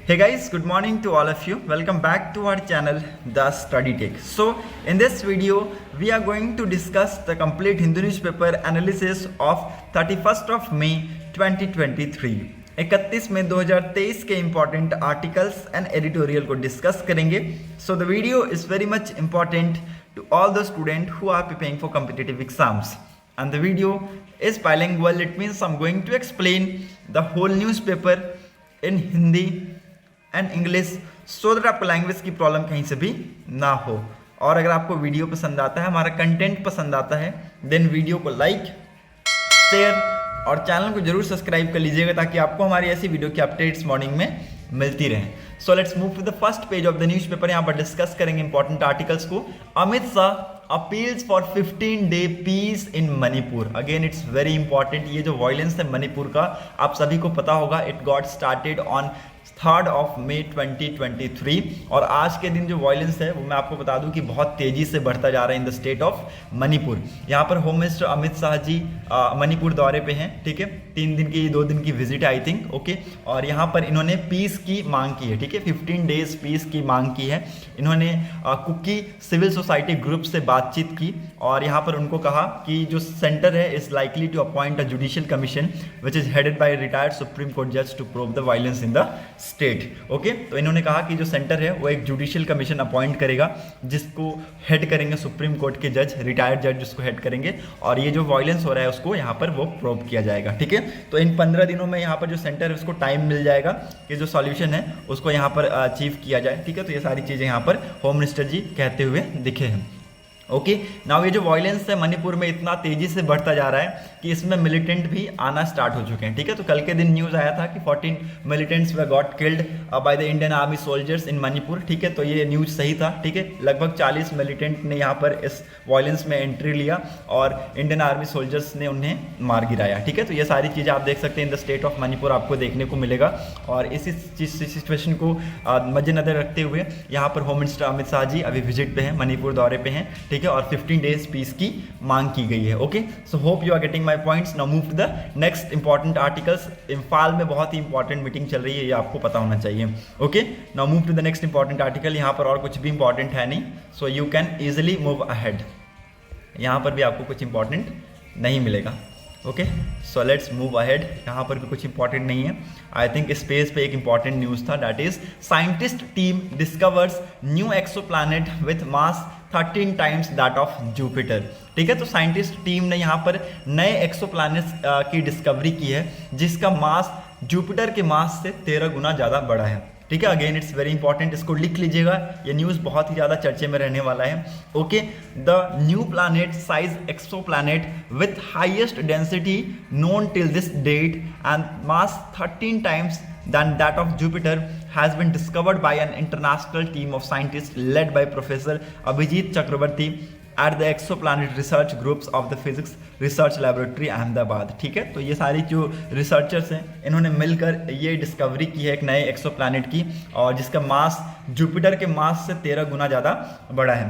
Hey guys, good morning to all of you. Welcome back to our channel, The Study Tech. So, in this video, we are going to discuss the complete Hindu newspaper analysis of 31st of May 2023. 31 मई 2023 के important articles and editorial को discuss करेंगे. So the video is very much important to all the students who are preparing for competitive exams, and the video is bilingual. It means I'm going to explain the whole newspaper in Hindi and English so that आपको language की problem कहीं से भी ना हो. और अगर आपको वीडियो पसंद आता है, हमारा कंटेंट पसंद आता है, देन वीडियो को लाइक, शेयर और चैनल को जरूर सब्सक्राइब कर लीजिएगा ताकि आपको हमारी ऐसी वीडियो की अपडेट्स मॉर्निंग में मिलती रहे. So let's move to the first page of the newspaper. यहाँ पर डिस्कस करेंगे इंपॉर्टेंट आर्टिकल्स को. Amit Shah appeals for 15-day peace in Manipur. Again it's very important. ये जो वायलेंस है मणिपुर का, आप सभी को पता होगा, it got started on 3rd of May 2023. और आज के दिन जो वायलेंस है वो मैं आपको बता दूं कि बहुत तेजी से बढ़ता जा रहा है in the state of Manipur. यहाँ पर होम मिनिस्टर अमित शाह जी मणिपुर दौरे पे हैं. ठीक है, 3 दिन की 2 दिन की विजिट है आई थिंक. ओके, और यहाँ पर इन्होंने पीस की मांग की है. ठीक है, 15 days पीस की मांग की है. इन्होंने कुकी सिविल सोसाइटी ग्रुप से बातचीत की और यहाँ पर उनको कहा कि जो सेंटर है is likely to appoint a judicial commission which is headed by retired Supreme Court जज to probe the violence in the state. Okay, तो इन्होंने कहा कि जो सेंटर है वो एक जुडिशियल कमीशन अपॉइंट करेगा जिसको हेड करेंगे सुप्रीम कोर्ट के जज, रिटायर्ड जज जिसको हेड करेंगे, और ये जो वायलेंस हो रहा है उसको यहाँ पर वो प्रूव किया जाएगा. ठीक है, तो इन 15 दिनों में यहाँ पर जो सेंटर है उसको टाइम मिल जाएगा कि जो सॉल्यूशन है उसको यहाँ पर अचीव किया जाए. ठीक है, तो ये सारी चीज़ें यहाँ पर होम मिनिस्टर जी कहते हुए दिखे हैं. ओके, नाउ ये जो वायलेंस है मणिपुर में इतना तेजी से बढ़ता जा रहा है कि इसमें मिलिटेंट भी आना स्टार्ट हो चुके हैं. ठीक है, तो कल के दिन न्यूज़ आया था कि 14 militants way got killed by the Indian army soldiers in Manipur. ठीक है, तो ये न्यूज़ सही था. ठीक है, लगभग 40 मिलिटेंट ने यहाँ पर इस वायलेंस में एंट्री लिया और इंडियन आर्मी सोल्जर्स ने उन्हें मार गिराया. ठीक है, तो ये सारी चीज़ें आप देख सकते हैं इन द स्टेट ऑफ मणिपुर आपको देखने को मिलेगा. और इसी सिचुएशन को मद्देनजर रखते हुए यहाँ पर होम मिनिस्टर अमित शाह जी अभी विजिट पे हैं, मणिपुर दौरे पे हैं. ठीक है, और 15 days पीस की मांग की गई है. Okay, so hope you are getting my points. Now move to the next important articles. Imphal में बहुत ही इंपॉर्टेंट मीटिंग चल रही है, ये आपको पता होना चाहिए. Okay, now move to the next important article. यहाँ पर और कुछ भी इंपॉर्टेंट है नहीं, so you can easily move ahead. यहाँ पर भी आपको कुछ इंपॉर्टेंट नहीं मिलेगा. Okay, so let's move ahead. यहाँ पर भी कुछ इंपॉर्टेंट नहीं है. आई थिंक इस पेज पे एक इंपॉर्टेंट न्यूज़ था, that is scientist team discovers new exoplanet with mass 13 times that of Jupiter. ठीक है, तो साइंटिस्ट टीम ने यहाँ पर नए एक्सोप्लैनेट्स की डिस्कवरी की है जिसका मास जुपिटर के मास से 13 गुना ज़्यादा बड़ा है. ठीक है, अगेन इट्स वेरी इंपॉर्टेंट, इसको लिख लीजिएगा, ये न्यूज़ बहुत ही ज़्यादा चर्चे में रहने वाला है. Okay, the new planet size exoplanet with highest density known till this date and mass 13 times than that of Jupiter has been discovered by an international team of scientists led by Professor Abhijit Chakrabarty at the Exoplanet Research Groups of the Physics Research Laboratory Ahmedabad. ठीक है, तो ये सारी जो researchers हैं इन्होंने मिलकर ये डिस्कवरी की है एक नए एक्सोप्लैनेट की, और जिसका मास जुपिटर के मास से 13 गुना ज़्यादा बड़ा है.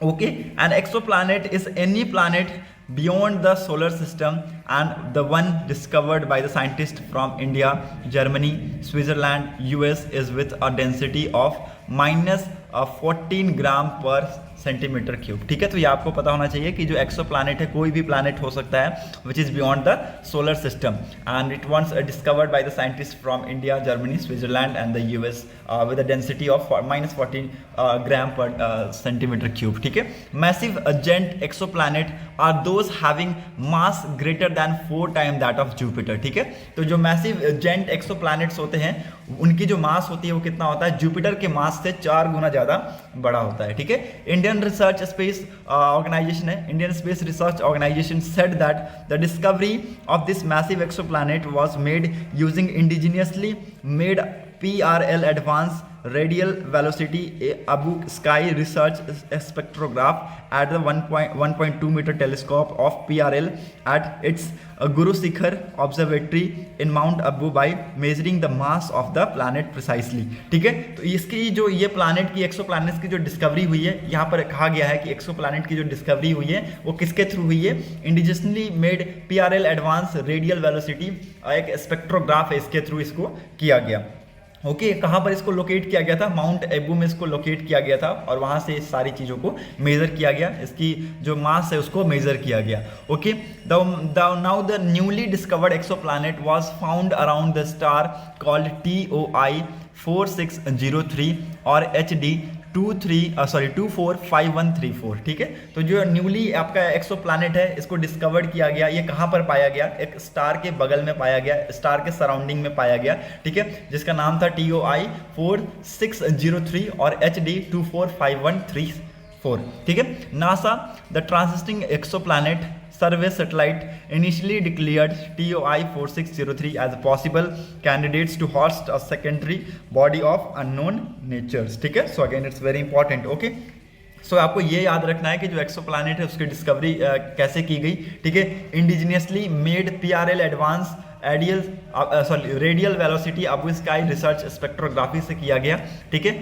Okay, an exoplanet is any planet beyond the solar system and the one discovered by the scientists from India, Germany, Switzerland, US is with a density of minus 14 gram per centimetre cube. ठीक है, तो ये आपको पता होना चाहिए कि जो एक्सो प्लानट है कोई भी प्लानट हो सकता है which is beyond the solar system, and it was discovered by the scientist from India, Germany, Switzerland and the US with a density of minus 14 gram per centimetre cube. ठीक है, massive giant exoplanet are those having mass greater than 4 times that of Jupiter. ठीक है, तो जो massive giant एक्सो planets होते हैं उनकी जो मास होती है वो कितना होता है, जुपिटर के मास से 4 गुना ज़्यादा बड़ा होता है. ठीक है, इंडियन रिसर्च स्पेस ऑर्गेनाइजेशन है, Indian Space Research Organisation said that the discovery of this massive exoplanet was made using indigenously made PRL advanced radial velocity Abu sky research spectrograph at the 1.2 metre telescope of PRL at its Guru Shikhar observatory in Mount Abu by measuring the mass of the planet precisely. ठीक है, तो इसकी जो ये planet की exoplanets की जो discovery हुई है, यहाँ पर कहा गया है कि एक्सोप्लैनेट की जो डिस्कवरी हुई है वो किसके थ्रू हुई है, indigenously made PRL advanced radial velocity, एक स्पेक्ट्रोग्राफ है इसके थ्रू इसको किया गया. ओके कहाँ पर इसको लोकेट किया गया था, माउंट एबू में इसको लोकेट किया गया था और वहाँ से इस सारी चीज़ों को मेज़र किया गया, इसकी जो मास है उसको मेज़र किया गया। Okay now the newly discovered exoplanet was found around the star called TOI 4603 और HD 245134। ठीक है, तो जो न्यूली आपका एक्सोप्लैनेट है इसको डिस्कवर्ड किया गया, ये कहाँ पर पाया गया, एक स्टार के बगल में पाया गया, स्टार के सराउंडिंग में पाया गया। ठीक है, जिसका नाम था TOI 4603 और HD 245134। ठीक है, NASA the transiting exoplanet survey satellite initially declared TOI 4603 as possible candidates to host a secondary body of unknown natures। ठीक है, so again it's very important. Okay so आपको ये याद रखना है कि जो एक्सोप्लैनेट है उसकी डिस्कवरी कैसे की गई। ठीक है, indigenously made PRL advanced radial velocity above sky research spectrography से किया गया। ठीक है,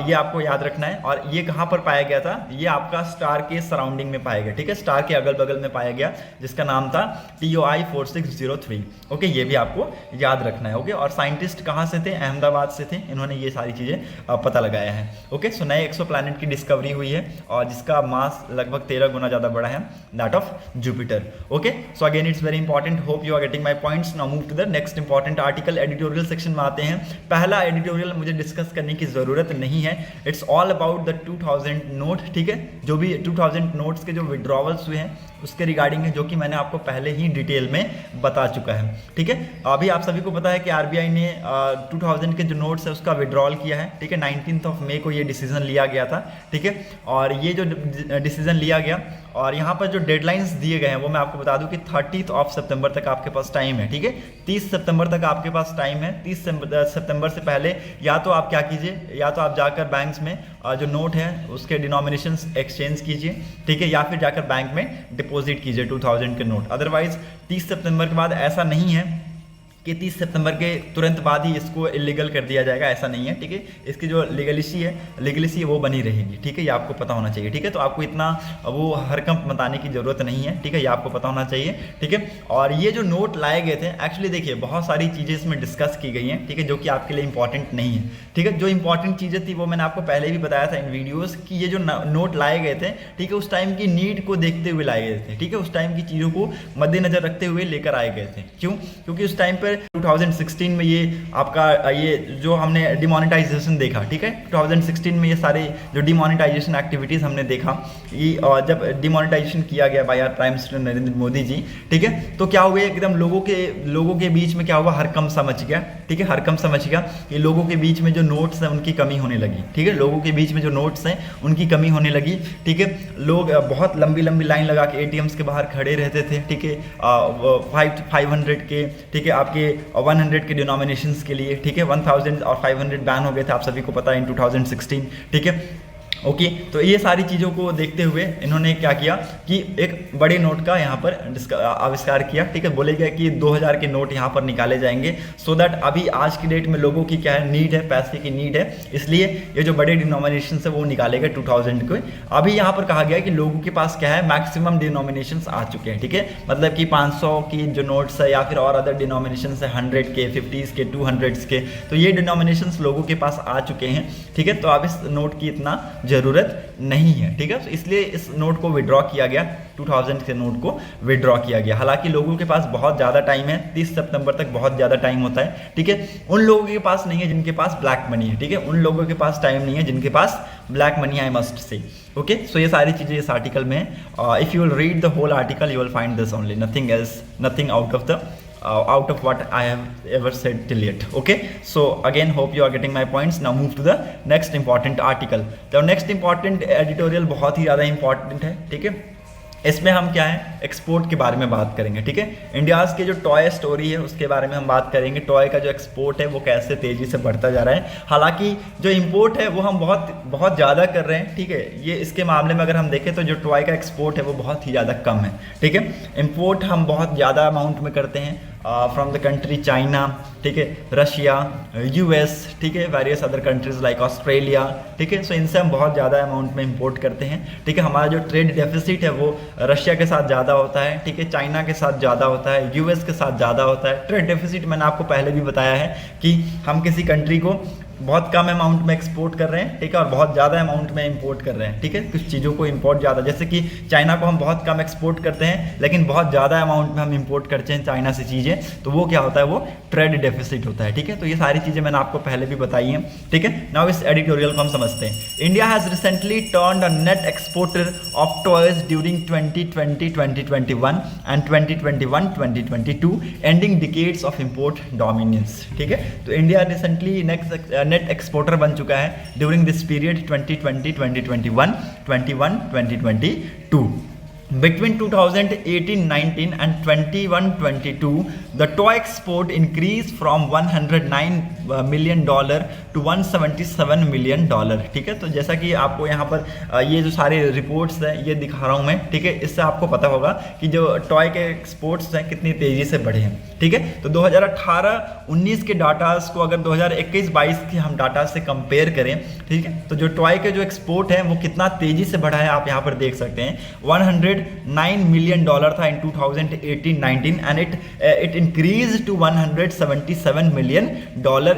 ये आपको याद रखना है। और ये कहाँ पर पाया गया था, ये आपका स्टार के सराउंडिंग में पाया गया। ठीक है, स्टार के अगल बगल में पाया गया, जिसका नाम था TOI 4603। ओके, ये भी आपको याद रखना है। ओके, और साइंटिस्ट कहाँ से थे, अहमदाबाद से थे, इन्होंने ये सारी चीज़ें पता लगाया है। ओके, सो नए एक्सोप्लैनेट की डिस्कवरी हुई है और जिसका मास लगभग 13 गुना ज़्यादा बड़ा है, that of Jupiter. Okay, so again it's very important, hope you are getting my points. Now move to the next important article. Editorial section में आते हैं। पहला एडिटोरियल मुझे डिस्कस करने की जरूरत नहीं है, it's all about the 2000 note. ठीक है, जो भी 2000 नोट्स के जो विड्रॉवल्स हुए हैं उसके रिगार्डिंग है, जो कि मैंने आपको पहले ही डिटेल में बता चुका है। ठीक है, अभी आप सभी को पता है कि RBI ने 2000 के जो नोट्स है उसका विड्रॉल किया है। ठीक है, 19 मई को ये डिसीजन लिया गया था। ठीक है, और ये जो डिसीजन लिया गया और यहाँ पर जो डेडलाइंस दिए गए हैं वो मैं आपको बता दूं कि 30 सितंबर तक आपके पास टाइम है। ठीक है, 30 सितंबर तक आपके पास टाइम है। 30 सितंबर से पहले या तो आप क्या कीजिए, या तो आप जाकर बैंक्स में जो नोट है उसके डिनोमिनेशंस एक्सचेंज कीजिए। ठीक है, या फिर जाकर बैंक में डिपॉजिट कीजिए 2000 के नोट। अदरवाइज 30 सितंबर के बाद ऐसा नहीं है कि 30 सितंबर के तुरंत बाद ही इसको इलीगल कर दिया जाएगा, ऐसा नहीं है। ठीक है, इसकी जो लीगलिसी है वो बनी रहेगी। ठीक है, ये आपको पता होना चाहिए। ठीक है, तो आपको इतना वो हरकंप बताने की जरूरत नहीं है। ठीक है, ये आपको पता होना चाहिए। ठीक है, और ये जो नोट लाए गए थे, एक्चुअली देखिए बहुत सारी चीज़ें इसमें डिस्कस की गई हैं। ठीक है, जो कि आपके लिए इंपॉर्टेंट नहीं है। ठीक है, जो इंपॉर्टेंट चीज़ें थी वो मैंने आपको पहले भी बताया था इन वीडियोज़ कि ये जो नोट लाए गए थे, ठीक है, उस टाइम की नीड को देखते हुए लाए गए थे। ठीक है, उस टाइम की चीज़ों को मद्देनजर रखते हुए लेकर आए गए थे। क्यों? क्योंकि उस टाइम पर 2016 में ये आपका ये जो हमने डिमोनेटाइजेशन देखा। ठीक है, 2016 में ये सारे जो डिमोनेटाइजेशन एक्टिविटीज़ हमने देखा, ये जब डिमोनेटाइजेशन किया गया by our prime minister Narendra Modi ji. ठीक है, तो क्या हुआ, एकदम लोगों के बीच में क्या हुआ, हरकम समझ गया। ठीक है, हरकम समझ गया कि लोगों के बीच में जो नोट्स हैं उनकी कमी होने लगी। ठीक है, लोगों के बीच में जो नोट्स हैं उनकी कमी होने लगी। ठीक है, लोग बहुत लंबी लाइन लगा के ATMs के बाहर खड़े रहते थे। ठीक है, 500 के, ठीक है, आपके 100 के डिनोमिनेशंस के लिए। ठीक है, 1000 और 500 बैन हो गए थे, आप सभी को पता है, इन 2016। ठीक है, ओके, तो ये सारी चीज़ों को देखते हुए इन्होंने क्या किया कि एक बड़े नोट का यहाँ पर आविष्कार किया। ठीक है, बोले गया कि 2000 के नोट यहाँ पर निकाले जाएंगे, सो दैट अभी आज की डेट में लोगों की क्या है, नीड है, पैसे की नीड है, इसलिए ये जो बड़े डिनोमिनेशन है वो निकाले गए 2000 के। अभी यहाँ पर कहा गया कि लोगों के पास क्या है, मैक्सिमम डिनोमिनेशन आ चुके हैं। ठीक है, मतलब कि 500 की जो नोट्स है या फिर और अदर डिनोमिनेशन है 100 के, 50s के, 200s के, तो ये डिनोमिनेशन लोगों के पास आ चुके हैं। ठीक है, तो अब इस नोट की इतना जरूरत नहीं है। ठीक है, तो इसलिए इस नोट को विड्रॉ किया गया, 2000 के नोट को विड्रॉ किया गया। हालांकि लोगों के पास बहुत ज़्यादा टाइम है, 30 सितंबर तक बहुत ज़्यादा टाइम होता है। ठीक है, उन लोगों के पास नहीं है जिनके पास ब्लैक मनी है। ठीक है, उन लोगों के पास टाइम नहीं है जिनके पास black money, I must say. Okay, so ये सारी चीज़ें इस आर्टिकल में है। If you will read the whole article you will find this only, nothing else, nothing out of what I have ever said till yet. Okay, so again hope you are getting my points. Now move to the next important article. The next important editorial बहुत ही ज़्यादा important है। ठीक है, इसमें हम क्या है, export के बारे में बात करेंगे। ठीक है, इंडियाज़ के जो टॉय स्टोरी है उसके बारे में हम बात करेंगे। टॉय का जो एक्सपोर्ट है वो कैसे तेज़ी से बढ़ता जा रहा है। हालांकि जो इंपोर्ट है वो हम बहुत ज़्यादा कर रहे हैं। ठीक है, ये इसके मामले में अगर हम देखें तो जो टॉय का एक्सपोर्ट है वो बहुत ही ज़्यादा कम है। ठीक है, इंपोर्ट हम बहुत ज़्यादा अमाउंट में करते हैं फ्रॉम द कंट्री चाइना, ठीक है, रशिया, यूएस, ठीक है, various other countries like Australia, ठीक है। सो इनसे हम बहुत ज़्यादा अमाउंट में इंपोर्ट करते हैं, ठीक है। हमारा जो ट्रेड डेफिसिट है वो रशिया के साथ ज़्यादा होता है, ठीक है, चाइना के साथ ज़्यादा होता है, यूएस के साथ ज़्यादा होता है। ट्रेड डेफिसिट मैंने आपको पहले भी बताया है कि हम किसी कंट्री को बहुत कम अमाउंट में एक्सपोर्ट कर रहे हैं, ठीक है, और बहुत ज़्यादा अमाउंट में इंपोर्ट कर रहे हैं, ठीक है। कुछ चीज़ों को इंपोर्ट ज़्यादा, जैसे कि चाइना को हम बहुत कम एक्सपोर्ट करते हैं लेकिन बहुत ज़्यादा अमाउंट में हम इंपोर्ट करते हैं चाइना से चीज़ें, तो वो क्या होता है, वो ट्रेड डेफिसिट होता है, ठीक है। तो ये सारी चीज़ें मैंने आपको पहले भी बताई हैं, ठीक है। नाउ इस एडिटोरियल को हम समझते हैं। India has recently turned a net exporter of toys during 2020, 2021 and 2021, 2022 ending decades of import dominance, ठीक है। तो इंडिया रिसेंटली नेट एक्सपोर्टर बन चुका है during this period 2020, 2021, 2022। Between 2018-19 and 21-22, the toy export increased from $109 million to $177 million, ठीक है। तो जैसा कि आपको यहाँ पर ये जो सारे रिपोर्ट्स हैं ये दिखा रहा हूँ मैं, ठीक है। इससे आपको पता होगा कि जो टॉय के एक्सपोर्ट्स हैं कितनी तेज़ी से बढ़े हैं, ठीक है। तो 2018-19 के डाटास को अगर 2021-22 के हम डाटा से कंपेयर करें, ठीक है, तो जो टॉय के जो एक्सपोर्ट है वो कितना तेज़ी से बढ़ा है आप यहाँ पर देख सकते हैं। $109 million था in 2018-19 and it increase to $177 million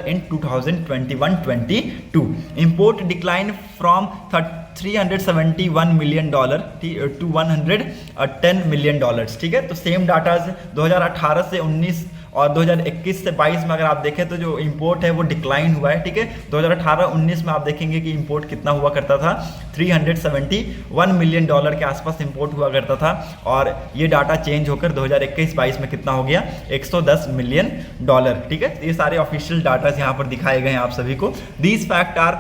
in 2021-22. Import declined from $371 million to $110 million, ठीक है। तो सेम डाटा 2018 से 19 और 2021 से 22 में अगर आप देखें तो जो इंपोर्ट है वो डिक्लाइन हुआ है, ठीक है। 2018-19 में आप देखेंगे कि इंपोर्ट कितना हुआ करता था, $371 मिलियन के आसपास इंपोर्ट हुआ करता था, और ये डाटा चेंज होकर 2021-22 में कितना हो गया, $110 मिलियन, ठीक है। ये सारे ऑफिशियल डाटा यहाँ पर दिखाए गए हैं आप सभी को। दीज फैक्ट आर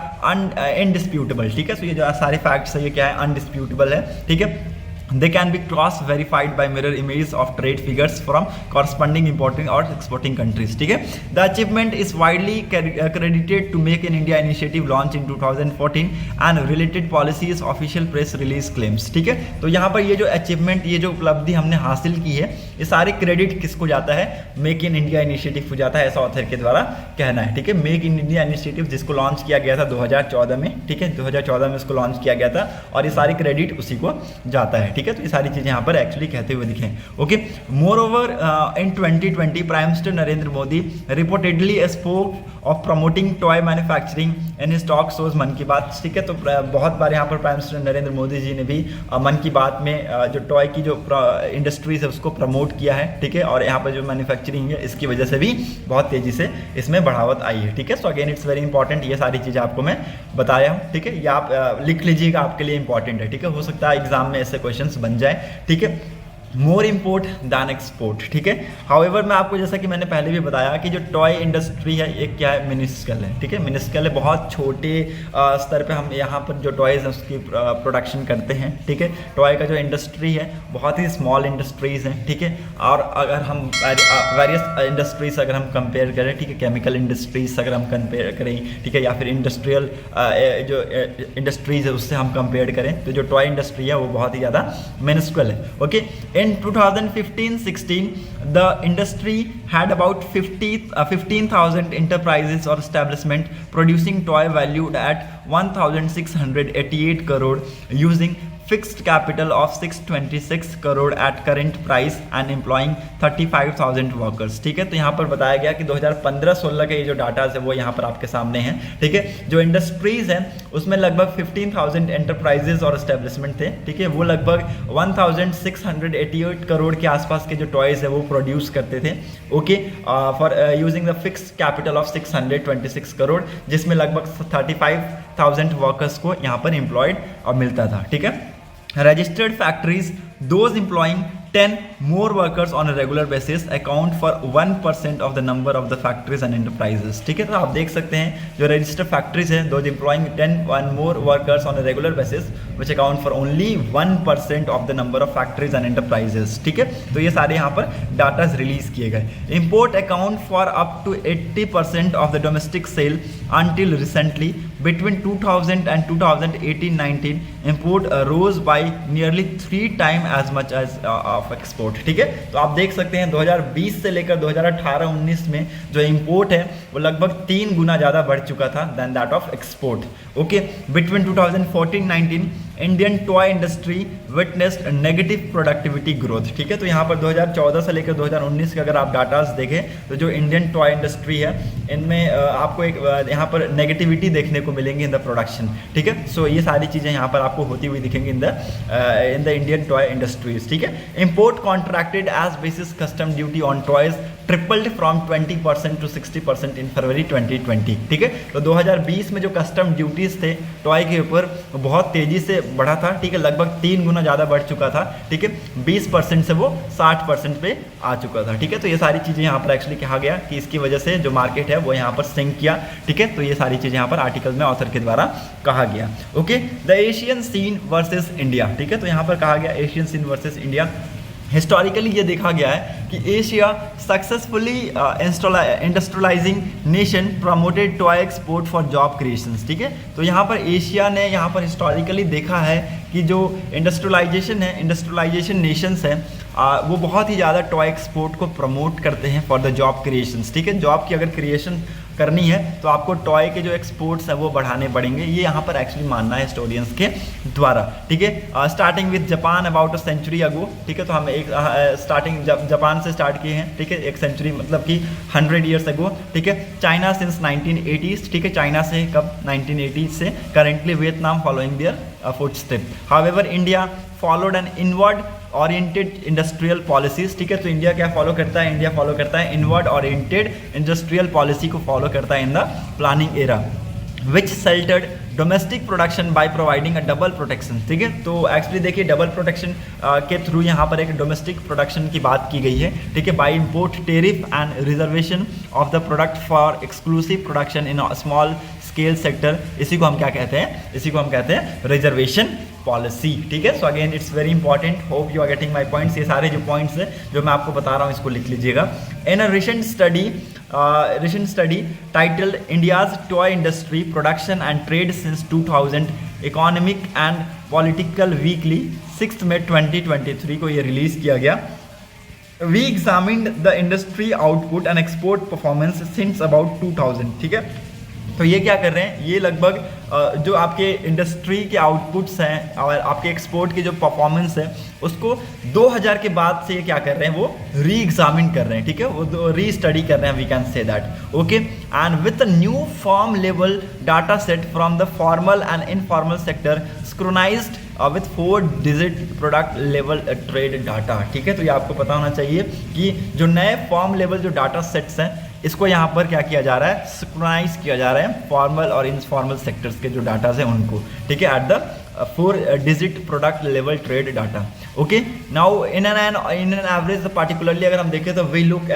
इनडिस्प्यूटेबल, ठीक है। तो ये जो सारे फैक्ट्स है ये क्या है, अनडिस्प्यूटेबल है, ठीक है। They can be cross-verified by mirror images of trade figures from corresponding importing or exporting countries, ठीक है। The achievement is widely credited to Make in India initiative launched in 2014 and related policies, official press release claims, ठीक है। तो यहाँ पर ये जो achievement, ये जो उपलब्धि हमने हासिल की है, ये सारे क्रेडिट किसको जाता है, मेक इन इंडिया इनिशिएटिव को जाता है, ऐसा ऑथर के द्वारा कहना है, ठीक है। मेक इन इंडिया इनिशिएटिव जिसको लॉन्च किया गया था 2014 में, ठीक है, 2014 में इसको लॉन्च किया गया था, और ये सारी क्रेडिट उसी को जाता है, ठीक है। तो ये सारी चीजें यहाँ पर एक्चुअली कहते हुए दिखे, okay. More over in 2020 prime minister Narendra Modi reportedly spoke of promoting toy manufacturing in his talk shows मन की बात, ठीक है। तो बहुत बार यहाँ पर प्राइम मिनिस्टर नरेंद्र मोदी जी ने भी मन की बात में जो टॉय की जो इंडस्ट्रीज है उसको प्रमोट किया है, ठीक है। और यहाँ पर जो मैन्युफैक्चरिंग है इसकी वजह से भी बहुत तेजी से इसमें बढ़ावत आई है, ठीक है। So again it's very important, ये सारी चीज़ें आपको मैं बताया हूँ, ठीक है। ये आप लिख लीजिएगा, आपके लिए इंपॉर्टेंट है, ठीक है। हो सकता है एग्जाम में ऐसे क्वेश्चन बन जाए, ठीक है। मोर इम्पोर्ट दैन एक्सपोर्ट, ठीक है। हाउएवर मैं आपको जैसा कि मैंने पहले भी बताया कि जो टॉय इंडस्ट्री है ये क्या है, मिनिस्कल है, ठीक है। मिनिस्कल है, बहुत छोटे स्तर पे हम यहाँ पर जो टॉयज़ हैं उसकी प्रोडक्शन करते हैं, ठीक है। टॉय का जो इंडस्ट्री है बहुत ही स्मॉल इंडस्ट्रीज़ हैं, ठीक है। और अगर हम वेरियस इंडस्ट्रीज अगर हम कंपेयर करें, ठीक है, केमिकल इंडस्ट्रीज अगर हम कंपेयर करें, ठीक है, या फिर इंडस्ट्रियल जो इंडस्ट्रीज है उससे हम कंपेयर करें, तो जो टॉय इंडस्ट्री है वो बहुत ही ज़्यादा मिनिस्कल है, okay. In 2015-16, the industry had about 15,000 enterprises or establishment producing toy valued at 1,688 crore using fixed capital of 626 crore at current price and employing 35,000 workers, ठीक है। तो यहाँ पर बताया गया कि 2015-16 के ये जो डाटा है वो यहाँ पर आपके सामने हैं, ठीक है। जो इंडस्ट्रीज हैं उसमें लगभग 15,000 एंटरप्राइजेज और एस्टेब्लिशमेंट थे, ठीक है। वो लगभग 1,688 करोड़ के आसपास के जो टॉयज है वो प्रोड्यूस करते थे, okay, for using the fixed capital of 626 crore, जिसमें लगभग 35,000 वर्कर्स को यहाँ पर एम्प्लॉयड मिलता था, ठीक है। Registered factories, those employing 10 more workers on a regular basis account for 1% of the number of the factories and enterprises, ठीक है। तो आप देख सकते हैं जो रजिस्टर्ड फैक्ट्रीज हैं, those employing 10 more workers on a regular basis which account for only 1% of the number of factories and enterprises, ठीक है। तो ये सारे यहाँ पर डाटाज रिलीज किए गए। Import account for up to 80% of the domestic sale until recently. Between 2000 and 2018-19, import rose by nearly 3 times as much as of export, ठीक है। तो आप देख सकते हैं 2020 से लेकर 2018-19 में जो इंपोर्ट है वो लगभग 3 गुना ज़्यादा बढ़ चुका था then that of export. Okay, between 2014-19 Indian toy industry witnessed negative productivity growth, ठीक है। तो यहाँ पर 2014 से लेकर 2019 के अगर आप डाटास देखें तो जो इंडियन टॉय इंडस्ट्री है इनमें आपको एक यहाँ पर नेगेटिविटी देखने को मिलेंगी इन द प्रोडक्शन, ठीक है। सो ये सारी चीज़ें यहाँ पर आपको होती हुई दिखेंगी in the Indian toy industries, ठीक है। Import contracted as basis custom duty on toys tripled from 20% to 60% in February 2020, ठीक है। तो 2020 में जो कस्टम ड्यूटीज थे टॉय के ऊपर बहुत तेजी से बढ़ा था, ठीक है, लगभग 3 गुना ज़्यादा बढ़ चुका था, ठीक है। 20% से वो 60% पे आ चुका था, ठीक है। तो ये सारी चीज़ें यहाँ पर एक्चुअली कहा गया कि इसकी वजह से जो मार्केट है वो यहाँ पर सिंक किया, ठीक है। तो ये सारी चीज़ें यहाँ पर आर्टिकल में ऑथर के द्वारा कहा गया। Okay, the Asian scene versus India, ठीक है। तो यहाँ पर कहा गया Asian scene versus India. Historically ये देखा गया है कि Asia successfully industrialising nation promoted toy export for job creations, ठीक है। तो यहाँ पर एशिया ने यहाँ पर हिस्टोरिकली देखा है कि जो इंडस्ट्रियलाइजेशन नेशंस हैं वो बहुत ही ज़्यादा टॉय एक्सपोर्ट को प्रमोट करते हैं फॉर द जॉब क्रिएशंस, ठीक है। जॉब की अगर क्रिएशन करनी है तो आपको टॉय के जो एक्सपोर्ट्स हैं वो बढ़ाने पड़ेंगे, ये यहाँ पर एक्चुअली मानना है हिस्टोरियंस के द्वारा, ठीक है। Starting with Japan about a century ago, ठीक है। तो हम एक स्टार्टिंग जापान से स्टार्ट किए हैं, ठीक है, एक सेंचुरी मतलब कि 100 ईयर्स अगो, ठीक है। चाइना सिंस 1980s, ठीक है, चाइना से कब 1980 से, currently Vietnam following their footstep. However India followed an inward oriented industrial policies, ठीक है। तो इंडिया क्या फॉलो करता है, इंडिया फॉलो करता है इनवर्ड ओरिएंटेड इंडस्ट्रियल पॉलिसी को फॉलो करता है in the planning era, which sheltered domestic production by providing a double protection, ठीक है। तो एक्चुअली देखिए डबल प्रोटेक्शन के थ्रू यहाँ पर एक डोमेस्टिक प्रोडक्शन की बात की गई है, ठीक है, by import tariff and reservation of the product for exclusive production in small scale sector. इसी को हम क्या कहते हैं, इसी को हम कहते हैं रिजर्वेशन पॉलिसी, ठीक है। So again it's very important, hope you are getting my points. ये सारे जो पॉइंट्स हैं जो मैं आपको बता रहा हूँ इसको लिख लीजिएगा। In a recent study titled India's toy industry production and trade since 2000 economic and political weekly 6 मई 2023 को ये रिलीज किया गया। We examined the industry output and export performance since about 2000, ठीक है। तो ये क्या कर रहे हैं, ये लगभग जो आपके इंडस्ट्री के आउटपुट्स हैं और आपके एक्सपोर्ट की जो परफॉर्मेंस है उसको 2000 के बाद से ये क्या कर रहे हैं, वो री एग्जामिन कर रहे हैं, ठीक है, वो री स्टडी कर रहे हैं, we can say that. Okay, and with new form level data set from the formal and informal sector scrutinised with 4 digit product level trade data, ठीक है। तो ये आपको पता होना चाहिए कि जो नए फॉर्म लेवल जो डाटा सेट्स हैं इसको यहाँ पर क्या किया जा रहा है, सिंक्रोनाइज किया जा रहा है फॉर्मल और इनफॉर्मल सेक्टर्स के जो डाटाज हैं उनको, ठीक है, at the 4 digit product level trade data. Okay, now in an average particularly अगर हम देखें तो we look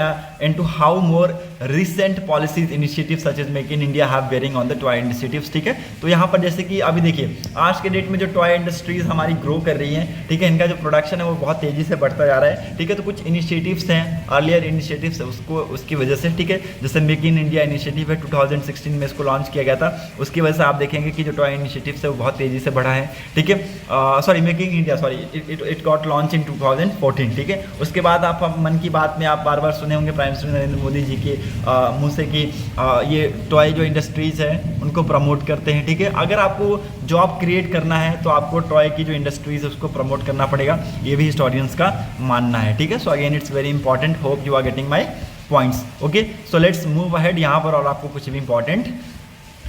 into how more recent policies initiative such as make in India have bearing on the toy industries, ठीक है। तो यहाँ पर जैसे कि अभी देखिए आज के डेट में जो टॉय इंडस्ट्रीज हमारी ग्रो कर रही हैं, ठीक है, इनका जो प्रोडक्शन है वो बहुत तेजी से बढ़ता जा रहा है, ठीक है। तो कुछ इनिशिएटिव्स हैं, अर्लियर इनिशिएटिव्स है उसको उसकी वजह से, ठीक है, जैसे मेक इन इंडिया इनिशिएटिव है 2016 में इसको लॉन्च किया गया था, उसकी वजह से आप देखेंगे कि जो टॉय इनिशिएटिव्स है वो बहुत तेजी से बढ़ा है, ठीक है। Sorry making India, sorry it got launch in 2014, ठीक है। उसके बाद आप मन की बात में आप बार बार सुने होंगे प्राइम मिनिस्टर नरेंद्र मोदी जी के मुंह से कि ये टॉय जो इंडस्ट्रीज है उनको प्रमोट करते हैं, ठीक है। अगर आपको जॉब क्रिएट करना है तो आपको टॉय की जो इंडस्ट्रीज है उसको प्रमोट करना पड़ेगा, ये भी हिस्टोरियंस का मानना है, ठीक है। So again it's very important, hope you are getting my points. Okay, so let's move ahead. यहाँ पर और आपको कुछ भी इंपॉर्टेंट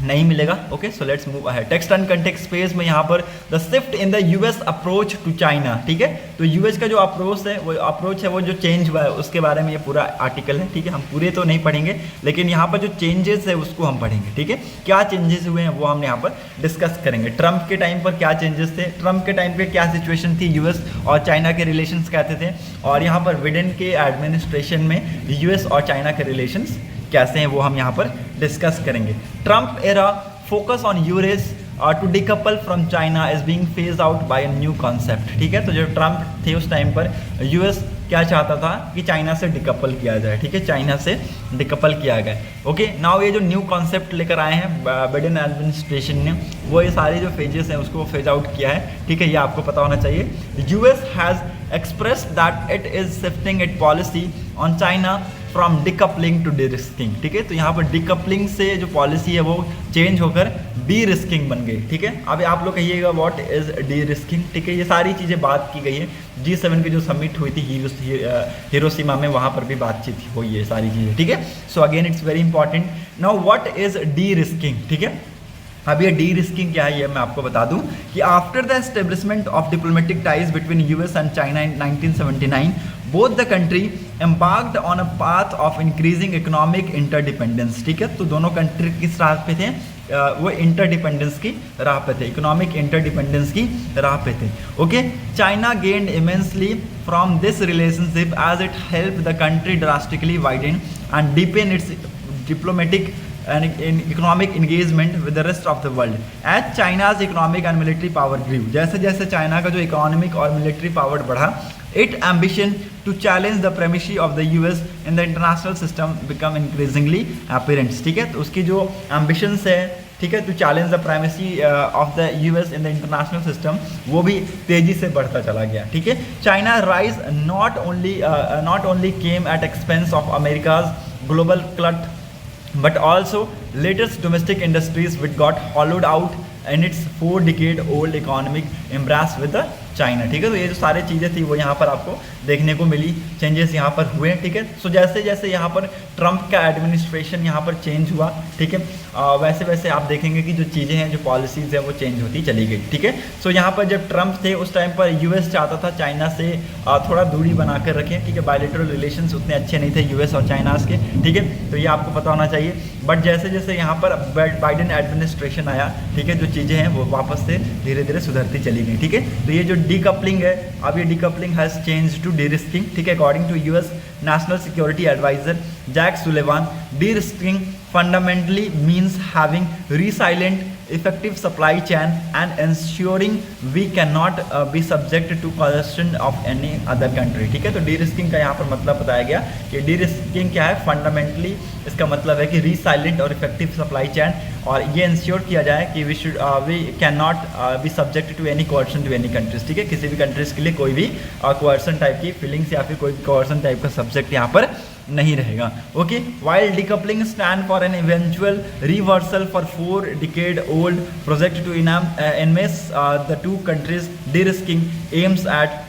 नहीं मिलेगा। Okay, so let's move ahead. Text and context space में यहाँ पर the shift in the US approach to China, ठीक है। तो यूएस का जो अप्रोच है वो जो चेंज हुआ है उसके बारे में ये पूरा आर्टिकल है, ठीक है। हम पूरे तो नहीं पढ़ेंगे लेकिन यहाँ पर जो चेंजेस है उसको हम पढ़ेंगे, ठीक है। क्या चेंजेस हुए हैं वो हम यहाँ पर डिस्कस करेंगे। ट्रंप के टाइम पर क्या चेंजेस थे, ट्रंप के टाइम पे क्या सिचुएशन थी, यूएस और चाइना के रिलेशंस कहते थे, और यहाँ पर बिडेन के एडमिनिस्ट्रेशन में यूएस और चाइना के रिलेशंस कैसे हैं वो हम यहाँ पर डिस्कस करेंगे। Trump era focus on US to decouple from China is being phase out by a new concept, ठीक है। तो जो ट्रंप थे उस टाइम पर यूएस क्या चाहता था कि चाइना से डिकपल किया जाए, ठीक है, चाइना से डिकपल किया गया। ओके, नाउ ये जो न्यू कॉन्सेप्ट लेकर आए हैं बाइडेन एडमिनिस्ट्रेशन ने, वो ये सारे जो फेजेस हैं उसको फेज आउट किया है, ठीक है, ये आपको पता होना चाहिए। US has expressed that it is shifting its policy on China from decoupling to derisking. ठीक है, तो यहाँ पर डिकपलिंग से जो पॉलिसी है वो चेंज होकर डी रिस्किंग बन गई। ठीक है, अभी आप लोग कहिएगा व्हाट इज डी रिस्किंग। ठीक है, ये सारी चीज़ें बात की गई है G7 की जो समिट हुई थी हिरोशिमा में, वहाँ पर भी बातचीत हुई है सारी चीज़ें। ठीक है, so again it's very important. Now what is D risking. ठीक है, अब ये डी रिस्किंग क्या है ये मैं आपको बता दूं कि after the establishment of diplomatic ties between US and China in 1979 both the country embarked on a path of increasing economic interdependence. ठीक है, तो दोनों कंट्री किस राह पे थे, वो इंटरडिपेंडेंस की राह पे थे, इकोनॉमिक इंटरडिपेंडेंस की राह पे थे। Okay, China gained immensely from this relationship as it help the country drastically widen and deepen its diplomatic and in economic engagement with the rest of the world as China's economic and military power grew। जैसे जैसे China का जो economic और military power बढ़ा, its ambition to challenge the primacy of the US in the international system become increasingly apparent। ठीक है, तो उसकी जो ambitions है, ठीक है, to challenge the primacy of the US in the international system, वो भी तेजी से बढ़ता चला गया। ठीक है, China rise not only came at expense of America's global glut but also latest domestic industries which got hollowed out in its 4-decade-old economic embrace with the China. ठीक है, तो ये जो सारी चीज़ें थी वो यहाँ पर आपको देखने को मिली, चेंजेस यहाँ पर हुए। ठीक है, सो जैसे जैसे यहाँ पर ट्रंप का एडमिनिस्ट्रेशन यहाँ पर चेंज हुआ, ठीक है, वैसे वैसे आप देखेंगे कि जो चीज़ें हैं, जो पॉलिसीज़ हैं वो चेंज होती चली गई। ठीक है, सो यहाँ पर जब ट्रंप थे उस टाइम पर यूएस चाहता था चाइना से थोड़ा दूरी बना कर रखें। ठीक है, बायलैटरल रिलेशंस उतने अच्छे नहीं थे यूएस और चाइना के। ठीक है, तो ये आपको पता होना चाहिए। बट जैसे जैसे यहाँ पर बाइडेन एडमिनिस्ट्रेशन आया, ठीक है, जो चीज़ें हैं वो वापस से धीरे धीरे सुधरती चली गई। ठीक है, तो ये जो डीकपलिंग है, अब ये decoupling has change to derisking. ठीक है, according to US national security adviser Jack Sullivan, derisking fundamentally means having resilient effective supply chain and ensuring we cannot be subject to coercion of any other country। ठीक है, तो de-risking का यहाँ पर मतलब बताया गया कि de-risking क्या है, फंडामेंटली इसका मतलब है कि resilient और effective supply chain, और ये इंश्योर किया जाए कि we cannot be subject to any coercion to any countries। ठीक है, किसी भी कंट्रीज के लिए कोई भी coercion टाइप की फीलिंग्स या फिर कोई coercion टाइप का सब्जेक्ट यहाँ पर नहीं रहेगा। Okay, while decoupling stand for an eventual reversal for 4-decade-old project to enmesh the two countries, de-risking aims at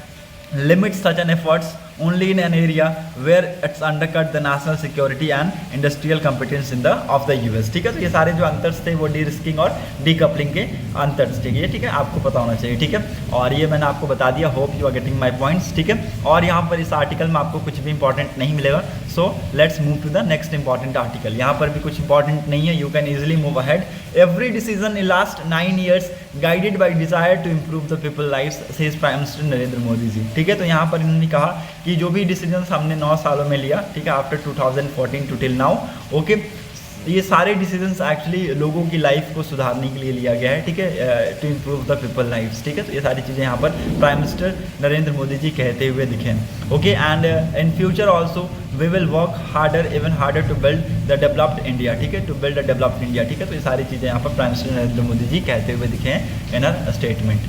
limit such an efforts only in an area where it's undercut the national security and industrial competence in the of the US। ठीक है, तो ये सारे जो अंतर्स थे वो D risking और decoupling के अंतर्स थे। ठीक है, आपको पता होना चाहिए। ठीक है, और ये मैंने आपको बता दिया, hope you are getting my points. ठीक है, और यहाँ पर इस आर्टिकल में आपको कुछ भी इंपॉर्टेंट नहीं मिलेगा, so let's move to the next important article. यहाँ पर भी कुछ इंपॉर्टेंट नहीं है, you can easily move ahead. Every decision in last 9 years guided by desire to improve the people life, says prime minister Narendra Modi ji. ठीक है, तो यहाँ पर इन्होंने कहा कि जो भी डिसीजन हमने 9 सालों में लिया, ठीक है, after 2014 to till now, okay, ये सारे डिसीजंस एक्चुअली लोगों की लाइफ को सुधारने के लिए लिया गया है। ठीक है, to improve the people lifes. ठीक है, तो ये सारी चीज़ें यहाँ पर प्राइम मिनिस्टर नरेंद्र मोदी जी कहते हुए दिखे। Okay, and in future also we will work harder even harder to build the developed India. ठीक है, to build a developed India. ठीक है, तो ये सारी चीज़ें यहाँ पर प्राइम मिनिस्टर नरेंद्र मोदी जी कहते हुए दिखे हैं in a statement,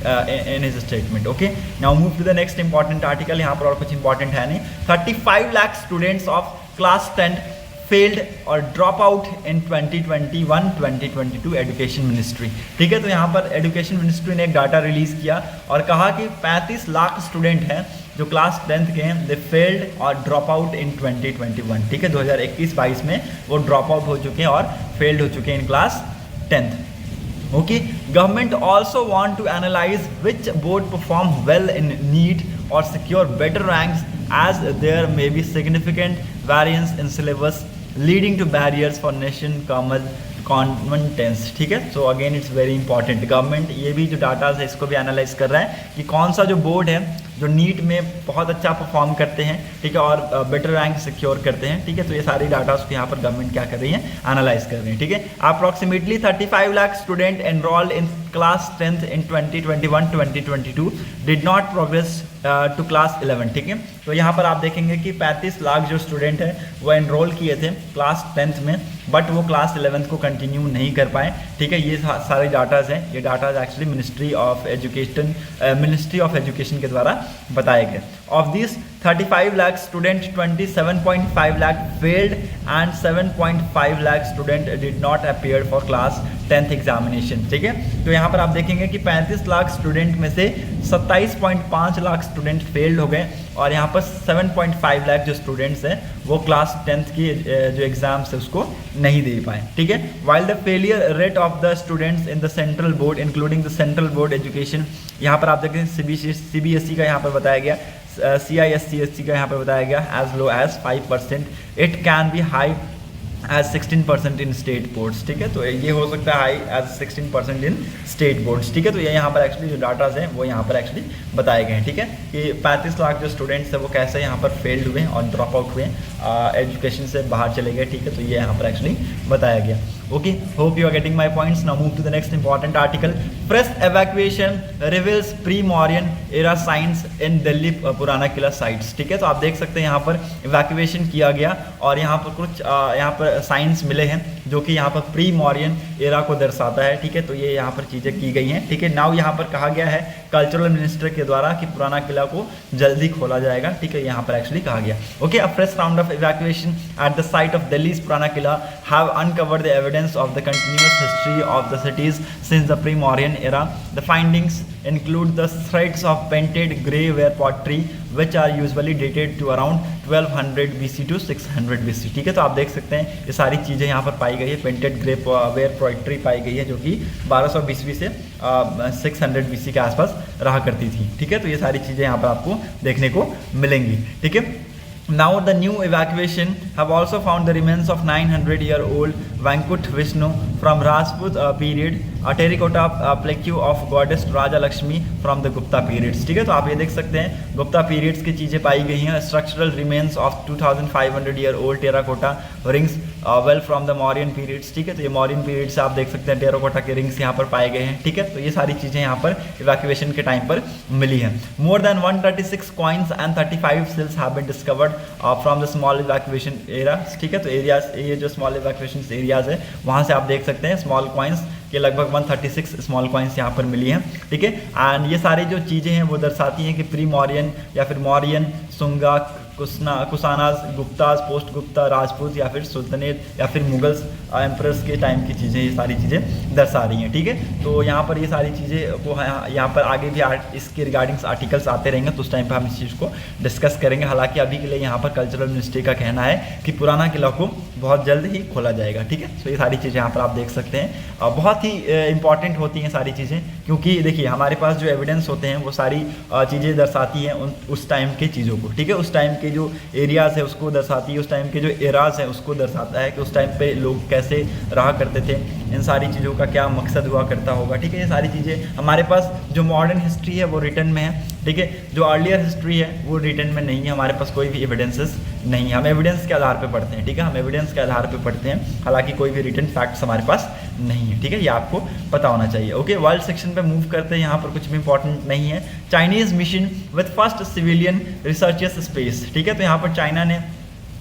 in his statement. Okay, now move to the next important article. यहाँ पर और कुछ इंपॉर्टेंट है नहीं। 35 lakh students of class 10 failed और drop out in 2021-2022 education ministry. ठीक है, तो यहाँ पर एजुकेशन मिनिस्ट्री ने एक डाटा रिलीज किया और कहा कि 35 लाख स्टूडेंट हैं जो क्लास 10th के हैं, दे फेल्ड और ड्रॉप आउट इन 2021। ठीक है, 2021-22 में वो ड्रॉप आउट हो चुके हैं और फेल्ड हो चुके हैं in class 10th। Okay, government also want to analyse which board perform well in NEET और secure better ranks as there may be significant variance in syllabus leading to barriers for nation कॉन्वेंटेंस। ठीक है, so again it's very important. Government ये भी जो data है इसको भी analyse कर रहा है कि कौन सा जो बोर्ड है जो नीट में बहुत अच्छा परफॉर्म करते हैं, ठीक है, और बेटर रैंक सिक्योर करते हैं। ठीक है, तो ये सारी डाटा उसको यहाँ पर गवर्नमेंट क्या कर रही है, एनालाइज कर रही है। ठीक है, approximately 35 lakh student enrolled in class 10th in 2021-2022 did not progress to class 11। ठीक है, तो यहाँ पर आप देखेंगे कि 35 लाख जो स्टूडेंट हैं वो एनरोल किए थे क्लास 10th में, बट वो क्लास 11th को कंटिन्यू नहीं कर पाए। ठीक है, ये सारे डाटाज हैं, ये datas actually ministry of education के द्वारा बताए गए। Of this 35 lakh student 27.5 lakh failed and 7.5 lakh student did not appear for class 10th examination. ठीक है, तो यहाँ पर आप देखेंगे कि 35 लाख स्टूडेंट में से 27.5 लाख स्टूडेंट फेल्ड हो गए और यहाँ पर 7.5 लाख जो स्टूडेंट्स हैं वो क्लास 10th की जो एग्जाम्स है उसको नहीं दे पाए। ठीक है, while the failure rate of the students in the central board including the central board education, यहाँ पर आप देखें CBSE का यहाँ पर बताया गया, CISC का यहाँ पर बताया गया as low as 5%, it can be high as 16% in state boards. ठीक है, तो ये हो सकता है high as 16% in state boards. ठीक है, तो ये यहाँ पर एक्चुअली जो डाटाज हैं वो यहाँ पर एक्चुअली बताए गए हैं। ठीक है, कि 35 लाख जो स्टूडेंट्स हैं वो कैसे यहाँ पर फेल्ड हुए और ड्रॉप आउट हुए, एजुकेशन से बाहर चले गए। ठीक है, तो ये यहाँ पर एक्चुअली बताया गया। Okay, hope you are getting my points. Now move to the next important article. Press evacuation reveals pre-Mauryan era signs in Delhi पुराना किला sites. ठीक है, तो आप देख सकते हैं यहाँ पर evacuation किया गया और यहाँ पर कुछ यहाँ पर साइंस मिले हैं जो कि यहाँ पर प्री मॉरियन एरा को दर्शाता है। ठीक है, तो ये यहाँ पर चीज़ें की गई हैं। ठीक है, नाउ यहाँ पर कहा गया है कल्चरल मिनिस्टर के द्वारा कि पुराना किला को जल्दी खोला जाएगा। ठीक है, यहाँ पर एक्चुअली कहा गया। Okay, a fresh round of evacuation at the site of Delhi Purana Qila have uncovered the evidence of the continuous history of the cities since the pre-Mauryan era. The findings include the threads of painted grey ware pottery which are usually dated to around 1200 BC to 600 BC. ठीक है, तो आप देख सकते हैं ये सारी चीज़ें यहाँ पर पाई गई है। पेंटेड ग्रे वेयर पोइट्री पाई गई है जो कि 1200 BC से 600 BC के आसपास रहा करती थी। ठीक है, तो ये सारी चीज़ें यहाँ पर आपको देखने को मिलेंगी। ठीक है, now the new evacuation have also found the remains of 900-year-old Vankut Vishnu from Rajput period, a terracotta plaque of goddess Raja Lakshmi from the Gupta periods. ठीक है, तो आप ये देख सकते हैं गुप्ता पीरियड्स की चीज़ें पाई गई हैं। Structural remains of 2500-year-old terracotta rings well from the Mauryan periods. ठीक है, तो ये मॉरियन पीरियड से आप देख सकते हैं टेराकोटा के रिंग्स यहाँ पर पाए गए हैं। ठीक है, तो ये सारी चीज़ें यहाँ पर इवैक्यूएशन के टाइम पर मिली हैं। More than 136 coins and 35 seals have been discovered from the small evacuation area. ठीक है, तो एरियाज, ये जो स्मॉल इवैक्यूएशन एरियाज है वहाँ से आप देख सकते हैं स्मॉल कॉइन्स के लगभग 136 स्मॉल कॉइन्स यहाँ पर मिली हैं। ठीक है, एंड ये सारी जो चीज़ें हैं वो दर्शाती हैं कि प्री मॉरियन या फिर मॉरियन, सुंगा, कुसानाज, गुप्ताज, पोस्ट गुप्ता, राजपूत या फिर सुल्तनेत या फिर मुगल्स एम्परर्स के टाइम की चीज़ें, ये सारी चीज़ें दर्शा रही हैं। ठीक है, तो यहाँ पर ये सारी चीज़ें को यहाँ पर आगे भी इसके रिगार्डिंग्स आर्टिकल्स आते रहेंगे, तो उस टाइम पर हम इस चीज़ को डिस्कस करेंगे। हालांकि अभी के लिए यहाँ पर कल्चरल मिनिस्ट्री का कहना है कि पुराना किला को बहुत जल्द ही खोला जाएगा। ठीक है, तो ये सारी चीज़ें यहाँ पर आप देख सकते हैं। बहुत ही इंपॉर्टेंट होती हैं सारी चीज़ें, क्योंकि देखिए हमारे पास जो एविडेंस होते हैं वो सारी चीज़ें दर्शाती हैं उस टाइम के चीज़ों को। ठीक है, उस टाइम के जो एरियाज है उसको दर्शाती है, उस टाइम के जो एराज है उसको दर्शाता है कि उस टाइम पे लोग कैसे रहा करते थे, इन सारी चीज़ों का क्या मकसद हुआ करता होगा। ठीक है, ये सारी चीज़ें हमारे पास जो मॉडर्न हिस्ट्री है वो रिटन में है। ठीक है, जो अर्लियर हिस्ट्री है वो रिटन में नहीं है, हमारे पास कोई भी एविडेंसेस नहीं है। हम एविडेंस के आधार पे पढ़ते हैं। ठीक है, हम एविडेंस के आधार पे पढ़ते हैं, हालांकि कोई भी रिटन फैक्ट्स हमारे पास नहीं है। ठीक है, ये आपको पता होना चाहिए। ओके, वर्ल्ड सेक्शन पे मूव करते हैं। यहाँ पर कुछ भी इंपॉर्टेंट नहीं है। Chinese mission with first civilian researchers space. ठीक है, तो यहाँ पर चाइना ने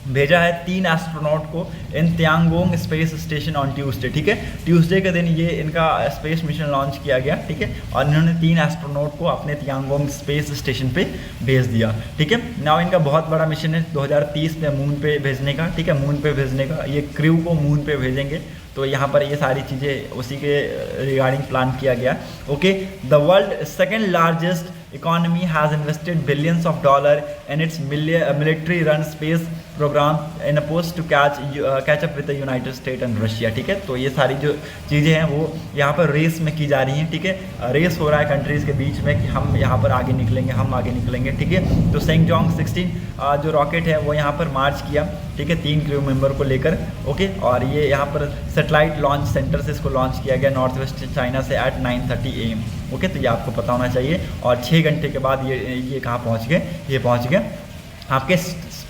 भेजा है 3 एस्ट्रोनॉट को in Tiangong space station on Tuesday. ठीक है, ट्यूसडे के दिन ये इनका स्पेस मिशन लॉन्च किया गया। ठीक है, और इन्होंने 3 एस्ट्रोनॉट को अपने तियांगोंग स्पेस स्टेशन पे भेज दिया। ठीक है, नाउ इनका बहुत बड़ा मिशन है 2030 में मून पे भेजने का। ठीक है, मून पे भेजने का, ये क्रू को मून पे भेजेंगे। तो यहाँ पर ये सारी चीज़ें उसी के रिगार्डिंग प्लान किया गया। Okay, the world second largest economy has invested billions of dollars in its military run space program in a post to catch up with the United States and Russia। ठीक है, तो ये सारी जो चीज़ें हैं वो यहाँ पर रेस में की जा रही हैं। ठीक है, रेस हो रहा है कंट्रीज़ के बीच में कि हम यहाँ पर आगे निकलेंगे, हम आगे निकलेंगे। ठीक है, तो सेंगजोंग 16 जो रॉकेट है वो यहाँ पर मार्च किया। ठीक है, 3 क्रू मेंबर को लेकर। ओके, और ये यहाँ पर सेटेलाइट लॉन्च सेंटर से इसको लॉन्च किया गया नॉर्थ वेस्ट चाइना से एट 9:30 AM। ओके, तो ये आपको पता होना चाहिए। और 6 घंटे के बाद ये कहाँ पहुँच गए, ये पहुँच गए आपके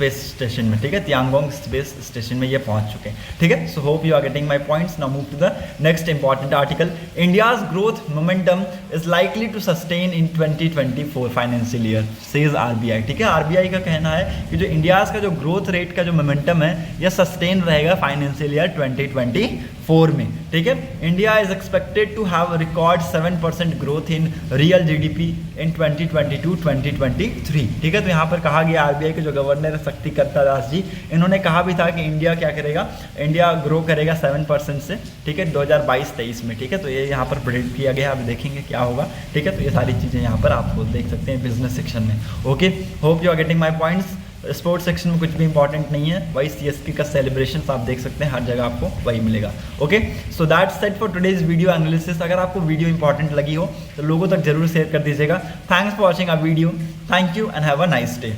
स्पेस स्टेशन में, ठीक है, तियांगोंग स्पेस स्टेशन में ये पहुंच चुके हैं, ठीक है। So hope you are getting my points. Now move to the next important article. India's growth momentum is likely to sustain in 2024 financial year, says RBI, ठीक है। आरबीआई का कहना है कि जो इंडियाज का जो ग्रोथ रेट का जो मोमेंटम है यह सस्टेन रहेगा फाइनेंशियल ईयर 2024 में, ठीक है। India is expected to have record 7% growth in real GDP in 2022-2023, ठीक है। तो यहाँ पर कहा गया आरबीआई के जो गवर्नर शक्तिकांता दास जी, इन्होंने कहा भी था कि इंडिया क्या करेगा, इंडिया ग्रो करेगा 7% से, ठीक है, 2022-23 में, ठीक है। तो ये यहाँ पर प्रेडिक्ट किया गया, अभी देखेंगे क्या होगा, ठीक है। तो ये सारी चीज़ें यहाँ पर आपको देख सकते हैं बिजनेस सेक्शन में। Okay, hope you are getting my points. Sports section में कुछ भी इंपॉर्टेंट नहीं है, वही सीएसके का सेलिब्रेशन आप देख सकते हैं, हर जगह आपको वही मिलेगा। Okay, so that's set for today's video analysis. अगर आपको वीडियो इंपॉर्टेंट लगी हो तो लोगों तक जरूर शेयर कर दीजिएगा। Thanks for watching our video, thank you and have a nice day.